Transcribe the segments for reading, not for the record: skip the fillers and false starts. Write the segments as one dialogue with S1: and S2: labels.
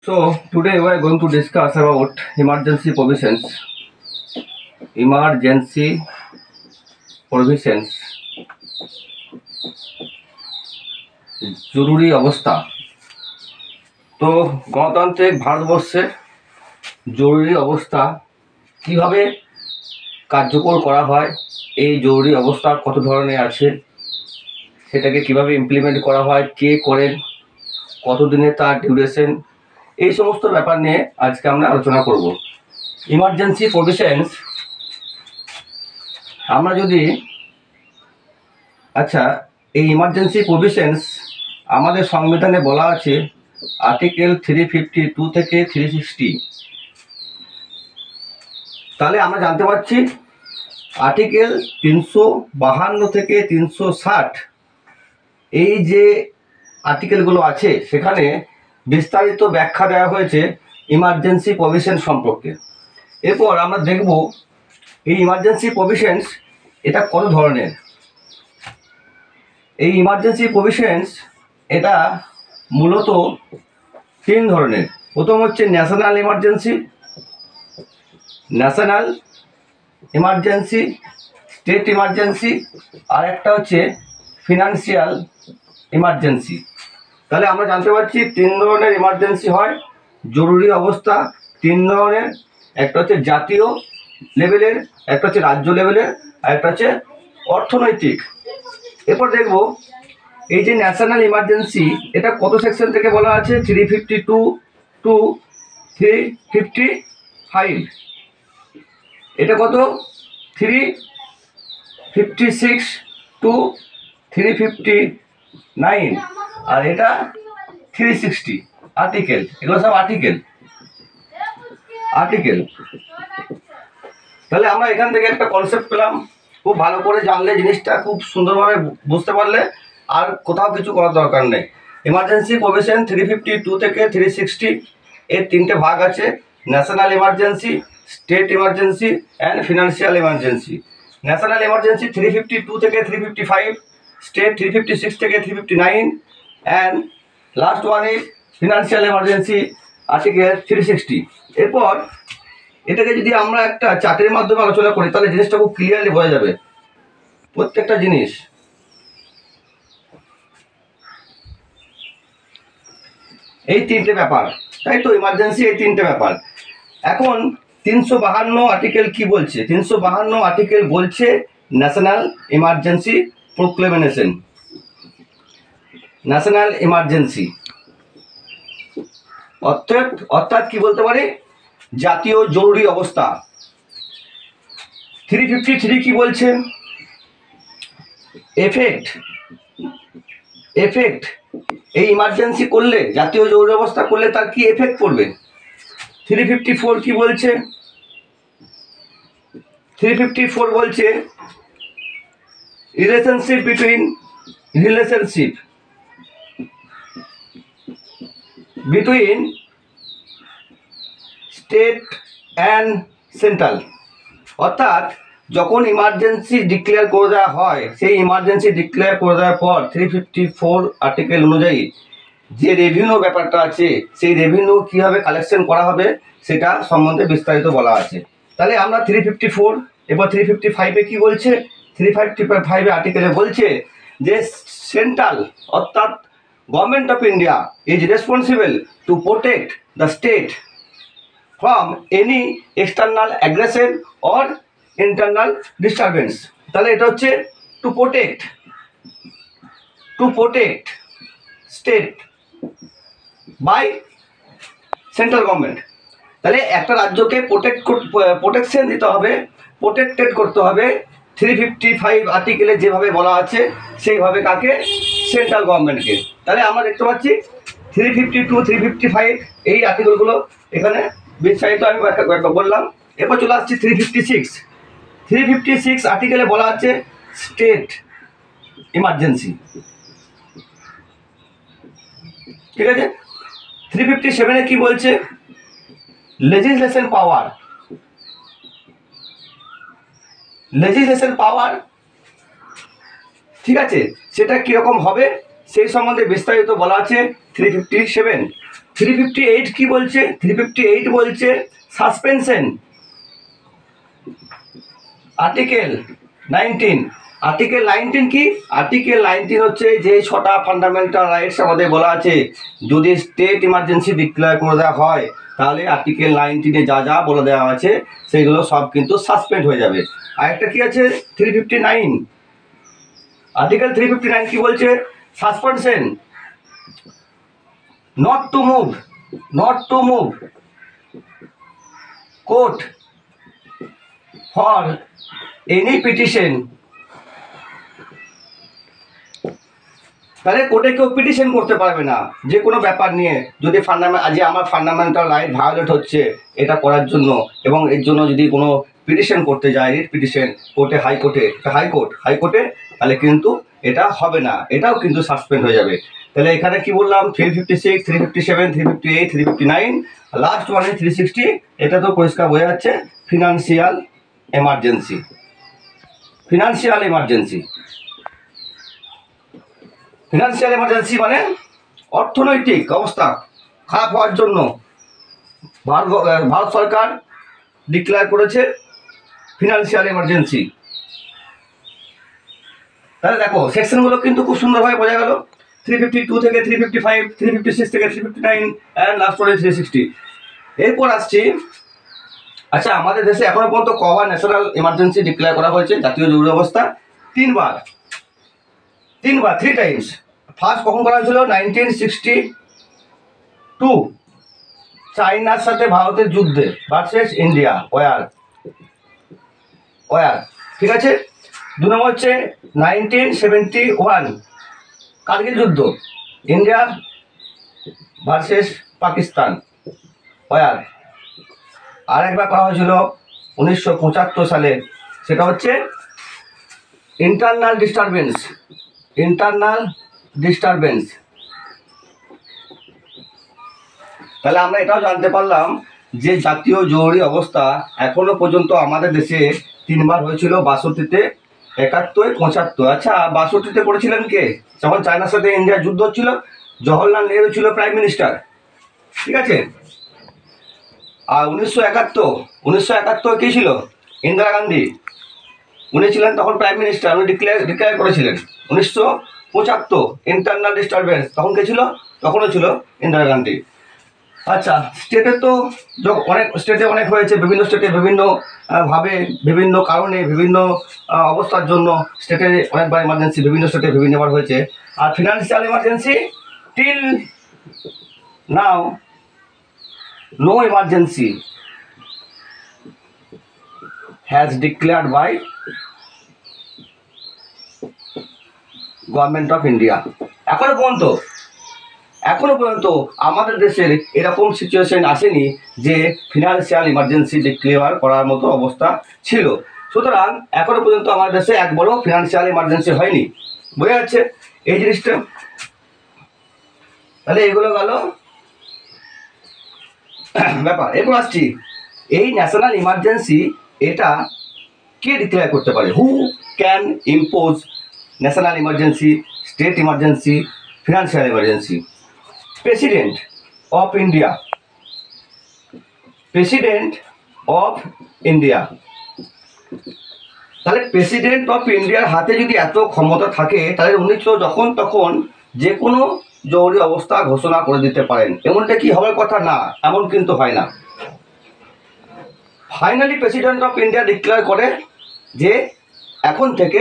S1: So today we are going to discuss about emergency provisions. Emergency provisions. জরুরি অবস্থা। তো গণতান্ত্রিক ভারতবর্ষে জরুরি অবস্থা কিভাবে কার্যকর করা হয়, এই জরুরি অবস্থা কত ধরনের আছে, সেটাকে কিভাবে ইমপ্লিমেন্ট করা হয়, কে করেন, কতদিনে তার ডিউরেশন, এই সমস্ত ব্যাপার নিয়ে আজকে আমরা আলোচনা করব। ইমার্জেন্সি প্রভিশনস আমরা যদি এই ইমার্জেন্সি প্রভিশনস আমাদের সংবিধানে বলা আছে আর্টিকেল 352 থেকে 360। তাহলে আমরা জানতে পারছি আর্টিকেল 352 থেকে 360 এই যে আর্টিকেলগুলো আছে সেখানে বিস্তারিত ব্যাখ্যা দেওয়া হয়েছে ইমার্জেন্সি প্রভিশন সম্পর্কে। এরপর আমরা দেখব এই ইমার্জেন্সি প্রভিশনস এটা কত ধরনের। এই ইমার্জেন্সি প্রভিশনস এটা মূলত 3 ধরনের। প্রথম হচ্ছে ন্যাশনাল ইমার্জেন্সি, স্টেট ইমার্জেন্সি, আর একটা হচ্ছে ফিনান্সিয়াল ইমার্জেন্সি। তাহলে আমরা জানতে পারছি 3 ধরনের ইমার্জেন্সি হয়, জরুরি অবস্থা 3 ধরনের, একটা হচ্ছে জাতীয় লেভেলের, একটা হচ্ছে রাজ্য লেভেলের, আর একটা হচ্ছে অর্থনৈতিক। এরপর দেখব এই যে ন্যাশনাল ইমার্জেন্সি এটা কত সেকশন থেকে বলা আছে, 352 টু 355। এটা কত 356 টু 359, আর এটা 360 আর্টিকেল। এগুলো সব আর্টিকেল। তাহলে আমরা এখান থেকে একটা কনসেপ্ট পেলাম, খুব ভালো করে জানলে জিনিসটা খুব সুন্দরভাবে বুঝতে পারলে আর কোথাও কিছু করার দরকার নেই। ইমার্জেন্সি প্রভিশন 352 থেকে 360 এর 3টে ভাগ আছে, national emergency, state emergency and financial emergency. National emergency 352 থেকে 355, স্টেট 356 থেকে 359, and last one is financial emergency article 360। এরপর এটাকে যদি আমরা একটা চার্টের মাধ্যমে আলোচনা করি তাহলে জিনিসটা খুব ক্লিয়ারলি বোঝা যাবে প্রত্যেকটা জিনিস। এই 3টে ব্যাপার, তাই তো ইমার্জেন্সি এই 3টে ব্যাপার। এখন 352 আর্টিকেল কি বলছে? 352 আর্টিকেল বলছে national emergency proclamation. National emergency অর্থাৎ কি বলতে পারি, জাতীয় জরুরি অবস্থা। 353 কি বলছে? এফেক্ট এই ইমার্জেন্সি করলে, জাতীয় জরুরি অবস্থা করলে তার কি এফেক্ট পড়বে। 354 কি বলছে? 354 বলছে relationship between state and central. অর্থাৎ যখন ইমার্জেন্সি ডিক্লেয়ার করে দেওয়া হয়, সেই ইমার্জেন্সি ডিক্লেয়ার করে দেওয়ার পর 354 আর্টিকেল অনুযায়ী যে রেভিনিউ ব্যাপারটা আছে, সেই রেভিনিউ কীভাবে কালেকশন করা হবে সেটা সম্বন্ধে বিস্তারিত বলা আছে। তাহলে আমরা 354 এবার 355-এ কী বলছে? 355 আর্টিকেলে বলছে যে সেন্ট্রাল অর্থাৎ government of India is responsible to protect the state from any external aggression or internal disturbance. তাহলে এটা হচ্ছে to protect state by central government. তাহলে একটা রাজ্যকে প্রোটেকশন দিতে হবে, প্রোটেক্টেড করতে হবে 355 আর্টিকেলে যেভাবে বলা আছে সেইভাবে কাকে? সেন্ট্রাল গভর্নমেন্টকে। তাহলে আমরা দেখতে পাচ্ছি 352 355 এই আর্টিকেলগুলো এখানে বিস্তারিত আমি বললাম। এরপর চলে আসছি 356 আর্টিকেলে বলা আছে স্টেট ইমার্জেন্সি। ঠিক আছে। 357-এ কি বলছে? লেজিসলেশন পাওয়ার। ঠিক আছে, সেটা কীরকম হবে সেই সম্বন্ধে বিস্তারিত বলা আছে 357। 358 কি বলছে? 358 বলছে সাসপেনশন। আর্টিকেল 19, আর্টিকেল 19 কি? আর্টিকেল 19 হচ্ছে যে 6টা ফান্ডামেন্টাল রাইটস আমাদের বলা আছে, যদি স্টেট ইমার্জেন্সি ডিক্লেয়ার করে দেওয়া হয় তাহলে আর্টিকেল 19-এ যা যা বলে দেওয়া আছে সেগুলো সব কিন্তু সাসপেন্ড হয়ে যাবে। আরেকটা কি আছে? 359, আর্টিকেল 359 কি বলছে? Suspension, not to move court for any petition। তাহলে কোর্টে কেউ পিটিশন করতে পারবে না যে কোনো ব্যাপার নিয়ে, যদি আমার ফান্ডামেন্টাল রাইট ভায়োলেট হচ্ছে এটা করার জন্য, এবং এর জন্য যদি কোনো পিটিশন করতে যায়, রিট পিটিশন কোর্টে, হাইকোর্টে, তাহলে কিন্তু এটা হবে না, এটাও কিন্তু সাসপেন্ড হয়ে যাবে। তাহলে এখানে কি বললাম? 356, 357, 358, 359, লাস্ট ওয়ান 360। এটা তো পরিষ্কার বোঝা যাচ্ছে ফিনান্সিয়াল এমার্জেন্সি। ফিনান্সিয়াল এমার্জেন্সি মানে অর্থনৈতিক অবস্থা খারাপ হওয়ার জন্য ভারত সরকার ডিক্লেয়ার করেছে ফিনান্সিয়াল এমার্জেন্সি। তাহলে দেখো সেকশনগুলো কিন্তু খুব সুন্দরভাবে বোঝা গেল। 352 থেকে 355, 356 থেকে 359 অ্যান্ড লাস্ট ওয়ান 360। এরপর আসছি, আচ্ছা আমাদের দেশে এখনো পর্যন্ত কবার ন্যাশনাল এমার্জেন্সি ডিক্লেয়ার করা হয়েছে, জাতীয় জরুরি অবস্থা? 3 টাইমস। ফার্স্ট কখন করা হয়েছিল? 1962, চাইনার সাথে ভারতের যুদ্ধে ভার্সেস ইন্ডিয়া, ওয়ার, ঠিক আছে। 2 নম্বর হচ্ছে 1971, কার্গিল যুদ্ধ, ইন্ডিয়া ভার্সেস পাকিস্তান, ওয়ার। আর একবার করা হয়েছিল 1975 সালে, সেটা হচ্ছে ইন্টারনাল ডিস্টারবেন্স। তাহলে আমরা এটাও জানতে পারলাম যে জাতীয় জরুরি অবস্থা এখনো পর্যন্ত আমাদের দেশে 3বার হয়েছিল, 62-তে, 71, 75। আচ্ছা 62-তে করেছিলেন কে? যখন চায়নার সাথে ইন্ডিয়ার যুদ্ধ হচ্ছিল, জওহরলাল নেহরু ছিল প্রাইম মিনিস্টার, ঠিক আছে। আর 1971 কে ছিল? ইন্দিরা গান্ধী, উনি ছিলেন তখন প্রাইম মিনিস্টার, উনি ডিক্লেয়ার করেছিলেন। 1975 ইন্টারনাল ডিস্টারবেন্স, তখন কে ছিল? তখনও ছিল ইন্দিরা গান্ধী। আচ্ছা স্টেটে তো অনেক হয়েছে, বিভিন্ন স্টেটে বিভিন্ন ভাবে, বিভিন্ন কারণে, বিভিন্ন অবস্থার জন্য স্টেটে অনেকবার এমার্জেন্সি, বিভিন্ন স্টেটে বিভিন্নবার হয়েছে। আর financial emergency till now no emergency has declared by government of India. এখনো পর্যন্ত আমাদের দেশের এরকম সিচুয়েশন আসেনি যে ফিনান্সিয়াল ইমার্জেন্সি ডিক্লেয়ার করার মতো অবস্থা ছিল। সুতরাং এখনো পর্যন্ত আমাদের দেশে একবারও ফিনান্সিয়াল ইমার্জেন্সি হয়নি, বোঝা যাচ্ছে এই জিনিসটা। তাহলে এগুলো গেল ব্যাপার। এরপর আসছি, এই ন্যাশনাল ইমার্জেন্সি এটা কে ডিক্লেয়ার করতে পারে? Who can impose national emergency, state emergency, financial emergency? President of India. তাহলে প্রেসিডেন্ট অফ ইন্ডিয়ার হাতে যদি এত ক্ষমতা থাকে, তাহলে উনি তো যখন তখন যে কোনো জরুরি অবস্থা ঘোষণা করে দিতে পারেন। এমনটা কি হওয়ার কথা না, এমন কিন্তু হয় না। Finally president of India declare করে যে এখন থেকে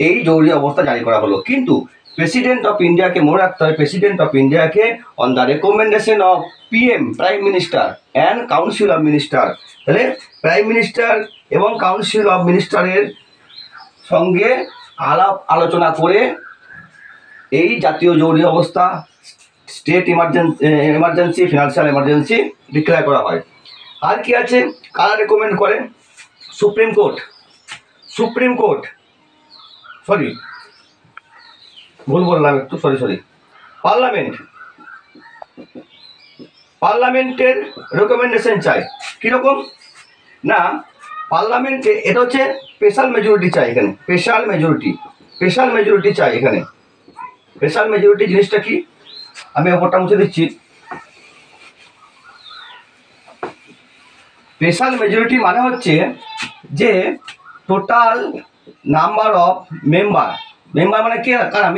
S1: এই জরুরি অবস্থা জারি করা হলো। কিন্তু প্রেসিডেন্ট অফ ইন্ডিয়াকে মনে রাখতে হবে, প্রেসিডেন্ট অফ ইন্ডিয়াকে on the recommendation of PM, prime minister, and council of minister. তাহলে প্রাইম মিনিস্টার এবং কাউন্সিল অফ মিনিস্টারের সঙ্গে আলোচনা করে এই জাতীয় জরুরি অবস্থা, state emergency, financial emergency declare করা হয়। আর কি আছে? কারা রেকমেন্ড করে? সুপ্রিম কোর্ট, ভুল বললাম একটু, সরি। পার্লামেন্টের রেকমেন্ডেশন চাই। কীরকম না, পার্লামেন্টে এটা হচ্ছে স্পেশাল মেজরিটি চাই। এখানে স্পেশাল মেজরিটি চাই। এখানে স্পেশাল মেজরিটি জিনিসটা কি? আমি ওপরটা মুছে দিচ্ছি। স্পেশাল মেজরিটি মানে হচ্ছে যে total number of member, member মানে কে কারা,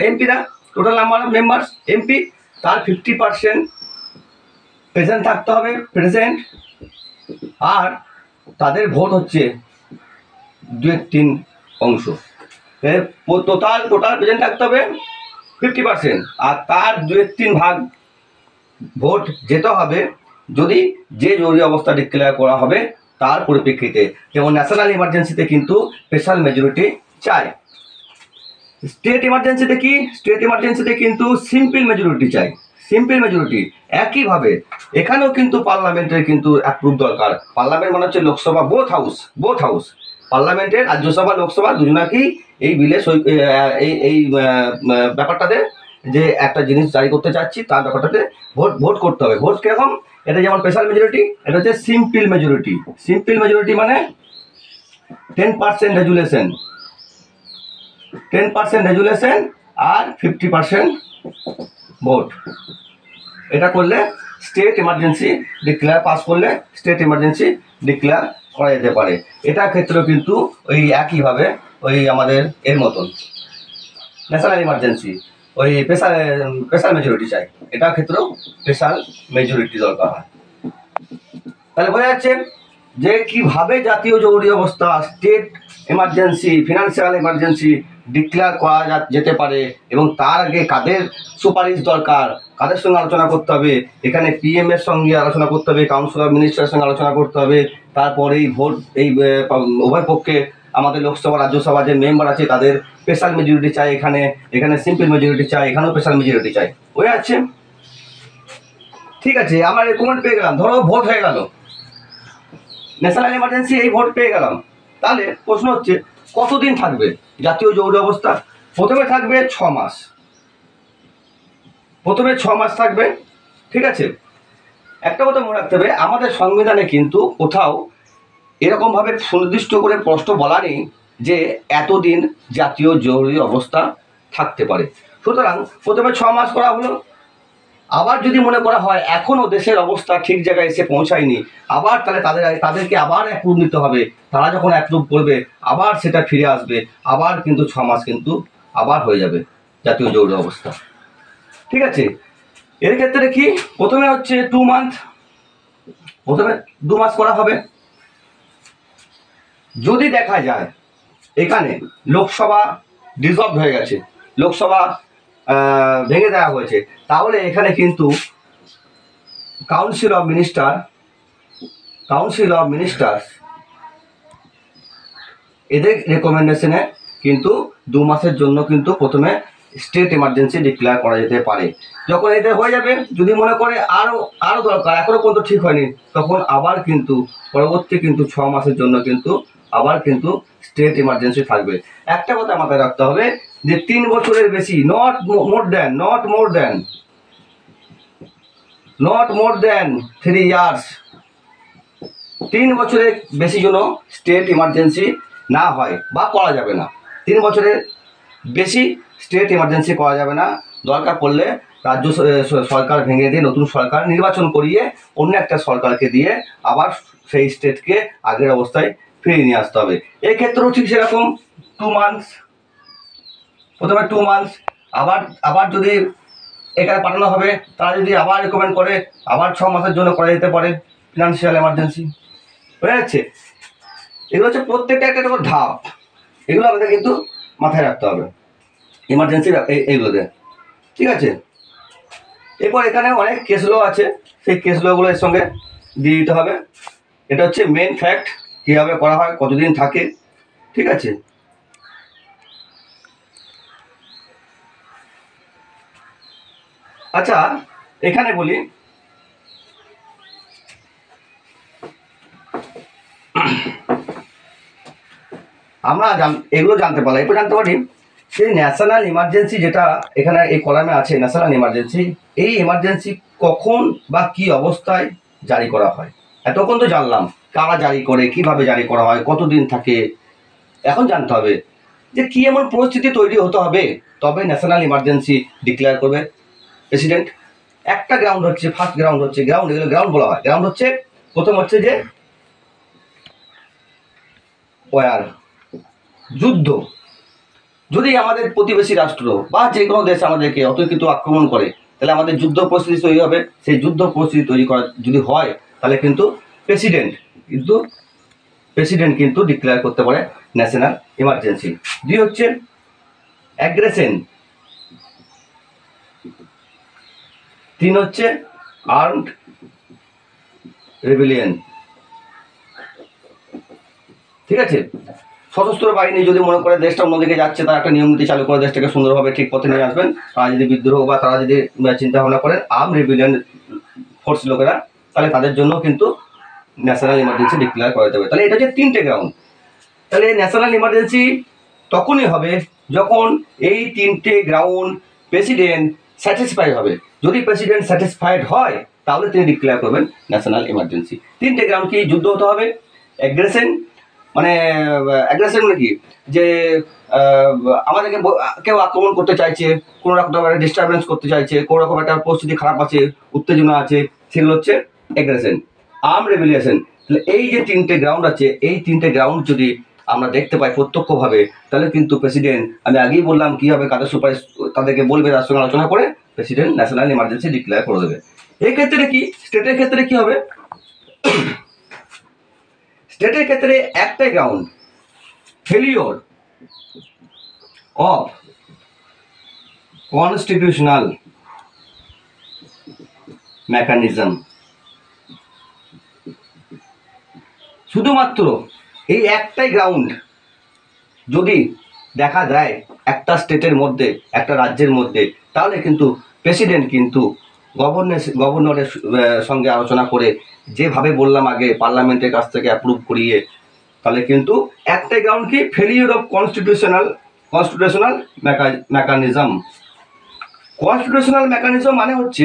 S1: এমপিরা, total number of members MP, তার 50% প্রেজেন্ট থাকতে হবে, প্রেজেন্ট, আর তাদের ভোট হচ্ছে 2/3 অংশ। টোটাল প্রেজেন্ট থাকতে হবে 50%, আর তার 2/3 ভাগ ভোট যেতে হবে যদি যে জরুরি অবস্থা ডিক্লেয়ার করা হবে তার পরিপ্রেক্ষিতে। যেমন ন্যাশনাল ইমার্জেন্সিতে কিন্তু স্পেশাল মেজরিটি চাই। স্টেট ইমার্জেন্সিতে কি, স্টেট ইমার্জেন্সিতে কিন্তু সিম্পল মেজরিটি চাই, সিম্পল মেজরিটি। একইভাবে এখানেও কিন্তু পার্লামেন্টের কিন্তু অ্যাপ্রুভ দরকার। পার্লামেন্ট মানে হচ্ছে লোকসভা, বোথ হাউস, পার্লামেন্টের রাজ্যসভা লোকসভা দুজনাকেই এই বিলে এই ব্যাপারটাতে যে একটা জিনিস জারি করতে চাচ্ছি তার ব্যাপারটাতে ভোট করতে হবে। ভোট কিরকম, এটা যেমন স্পেশাল মেজরিটি, এটা হচ্ছে সিম্পল মেজরিটি। সিম্পল মেজরিটি মানে 10% রেজুলেশন, 10% রেজুলেশন আর 50% ভোট। এটা করলে স্টেট ইমার্জেন্সি ডিক্লেয়ার, পাস করলে স্টেট ইমার্জেন্সি ডিক্লেয়ার করা যেতে পারে। এটার ক্ষেত্রেও কিন্তু ওই একইভাবে ওই আমাদের এর মতন ন্যাশনাল ইমার্জেন্সি ওই স্পেশাল মেজরিটি চাই, এটার ক্ষেত্রেও স্পেশাল মেজরিটি দরকার হয়। তাহলে বোঝা যাচ্ছে যে কিভাবে জাতীয় জরুরি অবস্থা, state emergency, financial emergency declare করা যেতে পারে, এবং তার আগে কাদের সুপারিশ দরকার, কাদের সঙ্গে আলোচনা করতে হবে। এখানে পিএম এর সঙ্গে আলোচনা করতে হবে, কাউন্সিল অফ মিনিস্টারের সঙ্গে আলোচনা করতে হবে, তারপরে এই ভোট, এই উভয় পক্ষে আমাদের লোকসভা রাজ্যসভা যে মেম্বার আছে তাদের স্পেশাল মেজরিটি চাই, এখানে সিম্পল মেজরিটি চাই, এখানেও স্পেশাল মেজরিটি চাই। বোঝা যাচ্ছে? ঠিক আছে, আমরা রেকমেন্ড পেয়ে গেলাম, ধরো ভোট হয়ে গেল, ন্যাশনাল এমার্জেন্সি এই ভোট পেয়ে গেলাম। তাহলে প্রশ্ন হচ্ছে কতদিন থাকবে জাতীয় জরুরি অবস্থা? প্রথমে থাকবে 6 মাস, প্রথমে 6 মাস থাকবে। ঠিক আছে, একটা কথা মনে রাখতে হবে, আমাদের সংবিধানে কিন্তু কোথাও এরকমভাবে সুনির্দিষ্ট করে স্পষ্ট বলা নেই যে এতদিন জাতীয় জরুরি অবস্থা থাকতে পারে। সুতরাং প্রথমে 6 মাস করা হলো। আবার যদি মনে করা হয় এখনও দেশের অবস্থা ঠিক জায়গায় এসে পৌঁছায়নি, আবার তাহলে তাদেরকে আবার অ্যাপ্রুভ নিতে হবে। তারা যখন অ্যাপ্রুভ করবে আবার সেটা ফিরে আসবে, আবার কিন্তু 6 মাস কিন্তু আবার হয়ে যাবে জাতীয় জরুরি অবস্থা। ঠিক আছে, এর ক্ষেত্রে কি প্রথমে হচ্ছে 2 মান্থ, প্রথমে 2 মাস করা হবে। যদি দেখা যায় এখানে লোকসভা ডিসলভ হয়ে গেছে, লোকসভা ভেঙে দেওয়া হয়েছে, তাহলে এখানে কিন্তু কাউন্সিল অফ মিনিস্টার্স এদের রেকমেন্ডেশনে কিন্তু 2 মাসের জন্য কিন্তু প্রথমে স্টেট এমার্জেন্সি ডিক্লেয়ার করা যেতে পারে। যখন এদের হয়ে যাবে, যদি মনে করে আরও দরকার, এখনও পর্যন্ত ঠিক হয়নি, তখন আবার কিন্তু পরবর্তী কিন্তু 6 মাসের জন্য কিন্তু আবার কিন্তু স্টেট এমার্জেন্সি থাকবে। একটা কথা মাথায় রাখতে হবে যে 3 বছরের বেশি, নট মোর দেন 3 ইয়ার্স, 3 বছরের বেশি যেন স্টেট ইমার্জেন্সি না হয় বা করা যাবে না। 3 বছরের বেশি স্টেট ইমার্জেন্সি করা যাবে না। দরকার পড়লে রাজ্য সরকার ভেঙে দিয়ে নতুন সরকার নির্বাচন করিয়ে অন্য একটা সরকারকে দিয়ে আবার সেই স্টেটকে আগের অবস্থায় ফিরিয়ে নিয়ে আসতে হবে। এক্ষেত্রেও ঠিক সেরকম 2 মান্থস, প্রথমে 2 মান্থস, আবার যদি এখানে পাঠানো হবে, তারা যদি আবার রেকমেন্ড করে আবার 6 মাসের জন্য করা যেতে পারে ফিনান্সিয়াল এমার্জেন্সি। বোঝা যাচ্ছে? এগুলো হচ্ছে প্রত্যেকটা একটা করে ধাপ, এগুলো আমাদের কিন্তু মাথায় রাখতে হবে ইমার্জেন্সি এইগুলোতে। ঠিক আছে, এরপর এখানে অনেক কেস ল আছে, সেই কেস লগুলো এর সঙ্গে দিয়ে দিতে হবে। এটা হচ্ছে মেন ফ্যাক্ট, কীভাবে করা হয়, কতদিন থাকে। ঠিক আছে, আচ্ছা এখানে বলি, আমরা এগুলো জানতে পারলাম, এরপর জানতে পারি সেই ন্যাশনাল ইমার্জেন্সি যেটা এখানে এই কলামে আছে, ন্যাশনাল ইমার্জেন্সি, এই ইমার্জেন্সি কখন বা কি অবস্থায় জারি করা হয়। এতক্ষণ তো জানলাম কারা জারি করে, কিভাবে জারি করা হয়, কতদিন থাকে। এখন জানতে হবে যে কি এমন পরিস্থিতি তৈরি হতে হবে তবে ন্যাশনাল ইমার্জেন্সি ডিক্লেয়ার করবে প্রেসিডেন্ট। একটা গ্রাউন্ড হচ্ছে, ফার্স্ট গ্রাউন্ড হচ্ছে, এগুলো গ্রাউন্ড বলা হয়। গ্রাউন্ড হচ্ছে প্রথম হচ্ছে যে ওয়ার, যুদ্ধ। যদি আমাদের প্রতিবেশী রাষ্ট্র বা যে কোনো দেশ আমাদেরকে অতর্কিত আক্রমণ করে, তাহলে আমাদের যুদ্ধ পরিস্থিতি তৈরি হবে। সেই যুদ্ধ পরিস্থিতি তৈরি করা যদি হয়, তাহলে কিন্তু প্রেসিডেন্ট কিন্তু ডিক্লেয়ার করতে পারে ন্যাশনাল ইমার্জেন্সি। দুই হচ্ছে অ্যাগ্রেশন, তিন হচ্ছে আর্মড রেভিলিয়ন। ঠিক আছে, সশস্ত্র বাহিনী যদি মনে করে দেশটা অন্যদিকে যাচ্ছে, তারা একটা নিয়ম নীতি চালু করে দেশটাকে সুন্দরভাবে ঠিক পথে নিয়ে আসবেন। তারা যদি বিদ্রোহ বা তারা যদি চিন্তা ভাবনা করেন আর্ম রেভিলিয়ন ফোর্স লোকেরা, তাহলে তাদের জন্য কিন্তু ন্যাশনাল ইমার্জেন্সি ডিক্লেয়ার করা যাবে। তাহলে এটা হচ্ছে তিনটে গ্রাউন্ড। তাহলে ন্যাশনাল ইমার্জেন্সি তখনই হবে যখন এই তিনটে গ্রাউন্ড প্রেসিডেন্ট স্যাটিসফাই হবে। যদি প্রেসিডেন্ট স্যাটিসফাইড হয়, তাহলে তিনি ডিক্লেয়ার করবেন ন্যাশনাল ইমার্জেন্সি। তিনটে গ্রাউন্ড কি? যুদ্ধ হতে হবে, অ্যাগ্রেশন মানে কি, যে আমাদেরকে কেউ আক্রমণ করতে চাইছে, কোনো রকম একটা ডিস্টারবেন্স করতে চাইছে, কোনো রকম একটা পরিস্থিতি খারাপ আছে, উত্তেজনা আছে, সেগুলো হচ্ছে অ্যাগ্রেশন। আর্ম রেভিলিয়েশন। তাহলে এই যে তিনটে গ্রাউন্ড আছে, এই তিনটে গ্রাউন্ড যদি আমরা দেখতে পাই প্রত্যক্ষভাবে, তাহলে কিন্তু প্রেসিডেন্ট, আমি আগেই বললাম কি হবে, কাদের সুপারিশ তাদেরকে বলবে, তার সঙ্গে আলোচনা করে প্রেসিডেন্ট ন্যাশনাল ইমার্জেন্সি ডিক্লেয়ার করে দেবে। এই ক্ষেত্রে কি, স্টেটের ক্ষেত্রে কি হবে? স্টেটের ক্ষেত্রে একটাই ground, failure of constitutional mechanism. শুধুমাত্র এই একটাই গ্রাউন্ড যদি দেখা যায় একটা স্টেটের মধ্যে, একটা রাজ্যের মধ্যে, তাহলে কিন্তু প্রেসিডেন্ট কিন্তু গভর্নরের সঙ্গে আলোচনা করে, যেভাবে বললাম আগে, পার্লামেন্টের কাছ থেকে অ্যাপ্রুভ করিয়ে, তাহলে কিন্তু একটাই গ্রাউন্ড কি, failure of constitutional mechanism. Constitutional mechanism মানে হচ্ছে,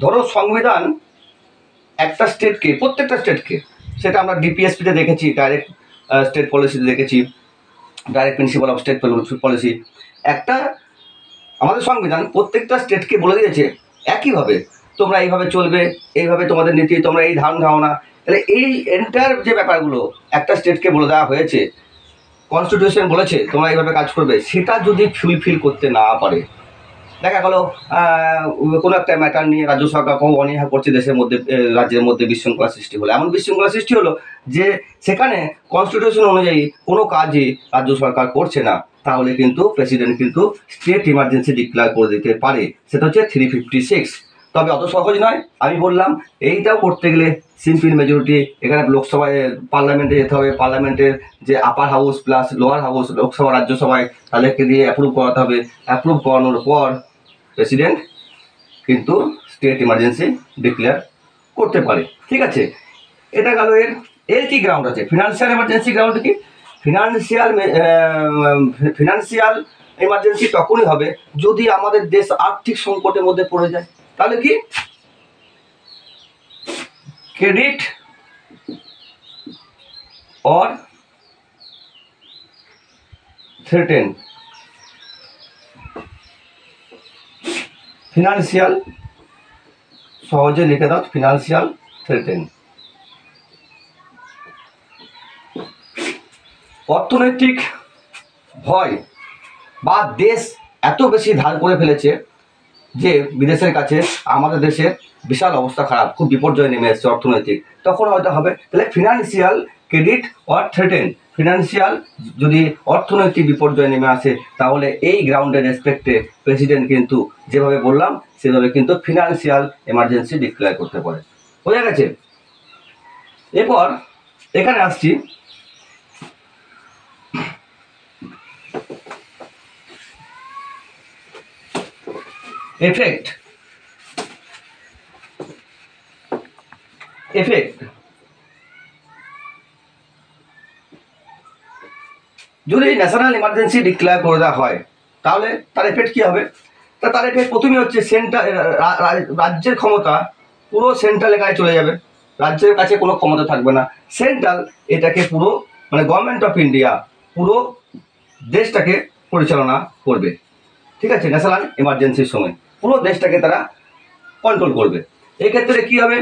S1: ধরো সংবিধান একটা স্টেটকে, প্রত্যেকটা স্টেটকে, সেটা আমরা ডিপিএসপিতে দেখেছি, ডাইরেক্ট স্টেট পলিসিতে দেখেছি, direct principal of state policy. একটা আমাদের সংবিধান প্রত্যেকটা স্টেটকে বলে দিয়েছে একইভাবে তোমরা এইভাবে চলবে, এইভাবে তোমাদের নীতি, তোমরা এই ধারণা। তাহলে এই এন্টার যে ব্যাপারগুলো একটা স্টেটকে বলে দেওয়া হয়েছে, কনস্টিটিউশন বলেছে তোমরা এইভাবে কাজ করবে, সেটা যদি ফুলফিল করতে না পারে, দেখা গেল কোনো একটা ম্যাটার নিয়ে রাজ্য সরকার খুব অনীহা করছে, দেশের মধ্যে, রাজ্যের মধ্যে বিশৃঙ্খলা সৃষ্টি হলো, এমন বিশৃঙ্খলা সৃষ্টি হলো যে সেখানে কনস্টিটিউশন অনুযায়ী কোনো কাজই রাজ্য সরকার করছে না, তাহলে কিন্তু প্রেসিডেন্ট কিন্তু স্টেট ইমার্জেন্সি ডিক্লেয়ার করে দিতে পারে। সেটা হচ্ছে 356। তবে অত সহজ নয়, আমি বললাম এইটাও করতে গেলে সিম্পল মেজরিটি, এখানে লোকসভায়, পার্লামেন্টে যেতে হবে, পার্লামেন্টের যে আপার house plus lower house, Lok Sabha রাজ্যসভায়, তাদেরকে দিয়ে অ্যাপ্রুভ করাতে হবে। অ্যাপ্রুভ করানোর পর প্রেসিডেন্ট কিন্তু স্টেট ইমার্জেন্সি ডিক্লেয়ার করতে পারে। ঠিক আছে, এটা গেল এর কি গ্রাউন্ড আছে? ফিনান্সিয়াল ইমার্জেন্সি গ্রাউন্ড কি? ফিনান্সিয়াল ইমার্জেন্সি তখনই হবে যদি আমাদের দেশ আর্থিক সংকটের মধ্যে পড়ে যায়। তাহলে কি, ক্রেডিট অর থ্রেটেন, ফিনান্সিয়াল, সহজে লিখে দাও, ফিনান্সিয়াল থ্রেটেন। অর্থনৈতিক ভয় বা দেশ এত বেশি ধার করে ফেলেছে যে বিদেশের কাছে আমাদের দেশের বিশাল অবস্থা খারাপ, খুব বিপর্যয় নেমে এসছে অর্থনৈতিক, তখন হয়তো হবে। তাহলে financial credit or threaten, financial যদি অর্থনৈতিক বিপর্যয় নেমে আসে, তাহলে এই গ্রাউন্ডের রেসপেক্টে প্রেসিডেন্ট কিন্তু যেভাবে বললাম সেভাবে কিন্তু ফিনান্সিয়াল এমার্জেন্সি ডিক্লেয়ার করতে পারে। বোঝা গেছে? এরপর এখানে আসছি, এফেক্ট। যদি ন্যাশনাল ইমার্জেন্সি ডিক্লেয়ার করে দেওয়া হয়, তাহলে তার এফেক্ট কী হবে? তার এফেক্ট প্রথমে হচ্ছে রাজ্যের ক্ষমতা পুরো সেন্ট্রালের কাছে চলে যাবে, রাজ্যের কাছে কোনো ক্ষমতা থাকবে না। সেন্ট্রাল এটাকে পুরো, মানে গভর্নমেন্ট অফ ইন্ডিয়া পুরো দেশটাকে পরিচালনা করবে। ঠিক আছে, ন্যাশনাল ইমার্জেন্সির সময় পুরো দেশটাকে তারা কন্ট্রোল করবে। এক্ষেত্রে কী হবে?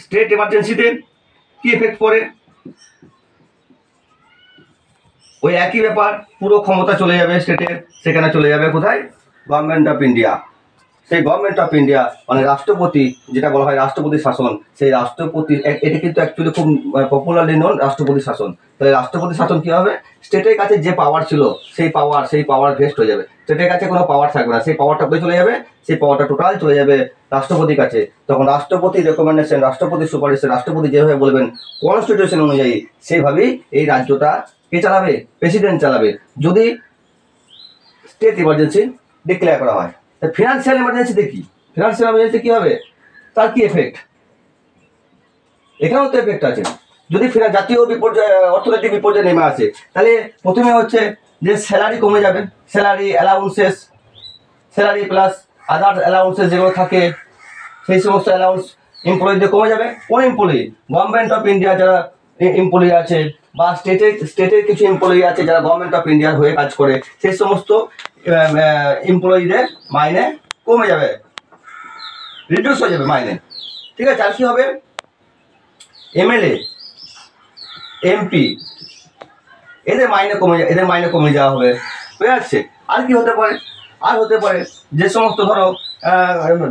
S1: স্টেট এমার্জেন্সিতে কি এফেক্ট পড়ে? ওই একই ব্যাপার, পুরো ক্ষমতা চলে যাবে স্টেটের, সেখানে চলে যাবে কোথায়? Government of India. সেই গভর্নমেন্ট অফ ইন্ডিয়া মানে রাষ্ট্রপতি, যেটা বলা হয় রাষ্ট্রপতি শাসন, সেই রাষ্ট্রপতি, এটা কিন্তু অ্যাকচুয়ালি খুব পপুলারলি নোন রাষ্ট্রপতি শাসন। তাহলে রাষ্ট্রপতি শাসন কী হবে? স্টেটের কাছে যে পাওয়ার ছিল সেই পাওয়ার ভেস্ট হয়ে যাবে, স্টেটের কাছে কোনো পাওয়ার থাকবে না, সেই পাওয়ারটা কোথায় চলে যাবে? সেই পাওয়ারটা টোটাল চলে যাবে রাষ্ট্রপতির কাছে। তখন রাষ্ট্রপতি রেকমেন্ডেশন, রাষ্ট্রপতি সুপারিশে, রাষ্ট্রপতি যেভাবে বলবেন কনস্টিটিউশন অনুযায়ী, সেইভাবেই এই রাজ্যটা কে চালাবে? প্রেসিডেন্ট চালাবে, যদি স্টেট ইমার্জেন্সি ডিক্লেয়ার করা হয়। ফিনান্সিয়াল এমার্জেন্সিতে কি? ফিনান্সিয়াল এমার্জেন্সি কি হবে? তার কি এফেক্ট? এখানেও তো এফেক্ট আছে। যদি জাতীয় বিপর্যয়, অর্থনৈতিক বিপর্যয় নেমে আসে, তাহলে প্রথমে হচ্ছে যে স্যালারি কমে যাবে, স্যালারি অ্যালাউন্সেস, স্যালারি প্লাস আদার অ্যালাউন্সেস যেগুলো থাকে, সেই সমস্ত অ্যালাউন্স এমপ্লয়িদের কমে যাবে। কোন এমপ্লয়ি? গভর্নমেন্ট অফ ইন্ডিয়া যারা এমপ্লয়ি আছে, বা স্টেটের কিছু এমপ্লয়ি আছে যারা গভর্নমেন্ট অফ ইন্ডিয়ার হয়ে কাজ করে, সেই সমস্ত এমপ্লয়িদের মাইনে কমে যাবে, রিডিউস হয়ে যাবে মাইনে। ঠিক আছে, আর কি হবে? এমএলএ, এমপি, এদের মাইনে কমে যাওয়া হবে, বুঝে যাচ্ছে? আর কি হতে পারে? আর হতে পারে যে সমস্ত ধরো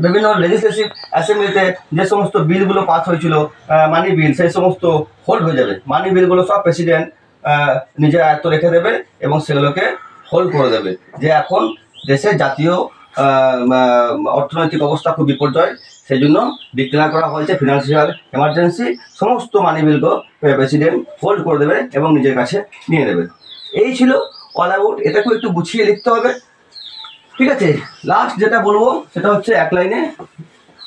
S1: বিভিন্ন লেজিসলেটিভ অ্যাসেম্বলিতে যে সমস্ত বিলগুলো পাস হয়েছিল, মানি বিল, সেই সমস্ত হোল্ড হয়ে যাবে। মানি বিলগুলো সব প্রেসিডেন্ট নিজের আয়ত্ত রেখে দেবে এবং সেগুলোকে হোল্ড করে দেবে, যে এখন দেশের জাতীয় অর্থনৈতিক অবস্থা খুব বিপর্যয়, সেই জন্য ডিক্লেয়ার করা হয়েছে ফিনান্সিয়াল এমার্জেন্সি। সমস্ত মানি বিলগুলো প্রেসিডেন্ট হোল্ড করে দেবে এবং নিজের কাছে নিয়ে নেবে। এই ছিল অল অ্যাবাউট। এটাকেও একটু গুছিয়ে লিখতে হবে, ঠিক আছে? লাস্ট যেটা বলবো সেটা হচ্ছে এক লাইনে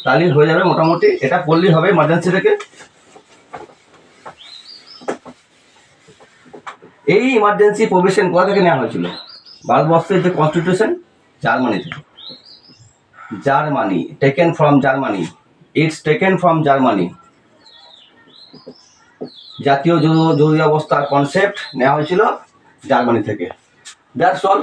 S1: তাহলেই হয়ে যাবে মোটামুটি, এটা পড়লেই হবে এমার্জেন্সি থেকে। এই ইমার্জেন্সি প্রভিশন কোথা থেকে নেওয়া হয়েছিল? ভারতবর্ষের যে কনস্টিটিউশন, জার্মানি থেকে। Germany, taken from Germany, it's taken from Germany. জাতীয় জরুরি অবস্থার কনসেপ্ট নেওয়া হয়েছিল জার্মানি থেকে। That's all.